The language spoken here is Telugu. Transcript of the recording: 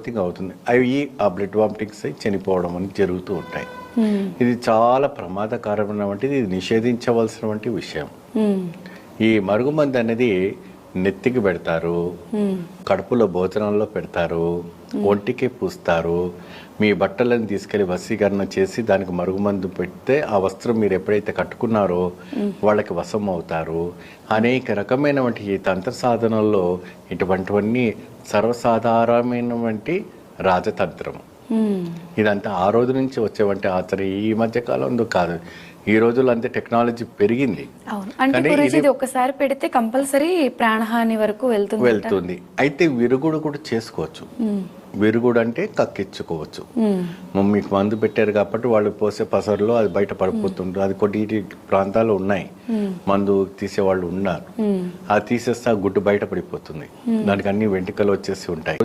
వామిటింగ్ అవుతుంది. అవి ఆ బ్లడ్ వామిటింగ్స్ అయి చనిపోవడం అని జరుగుతూ ఉంటాయి. ఇది చాలా ప్రమాదకరమైనటువంటిది, ఇది నిషేధించవలసినటువంటి విషయం. ఈ మరుగుమందు అనేది నెత్తికి పెడతారు, కడుపులో భోజనంలో పెడతారు, ఒంటికి పూస్తారు. మీ బట్టలను తీసుకెళ్లి వశీకరణ చేసి దానికి మరుగుమందు పెడితే ఆ వస్త్రం మీరు ఎప్పుడైతే కట్టుకున్నారో వాళ్ళకి వశం అవుతారు. అనేక రకమైనటువంటి ఈ తంత్ర సాధనల్లో ఇటువంటివన్నీ సర్వసాధారణమైనటువంటి రాజతంత్రం. ఇదంతా ఆ రోజు నుంచి వచ్చేవంటి ఆచరణ, ఈ మధ్య కాలంలో కాదు. ఈ రోజుల్లో అంతే టెక్నాలజీ పెరిగింది. అంటే గురూజీ ఇది ఒకసారి పెడితే కంపల్సరీ ప్రాణహాని వరకు వెళ్తుంది. అయితే విరుగుడు కూడా చేసుకోవచ్చు. విరుగుడు అంటే కక్కించుకోవచ్చు. మీకు మందు పెట్టారు కాబట్టి వాళ్ళు పోసే పసరులో అది బయట పడిపోతుంటారు. అది కొన్ని ప్రాంతాల్లో ఉన్నాయి, మందు తీసేవాళ్ళు ఉన్నారు. అది తీసేస్తే ఆ గుడ్డు బయట పడిపోతుంది, దానికి అన్ని వెంట్రుకలు వచ్చేసి ఉంటాయి.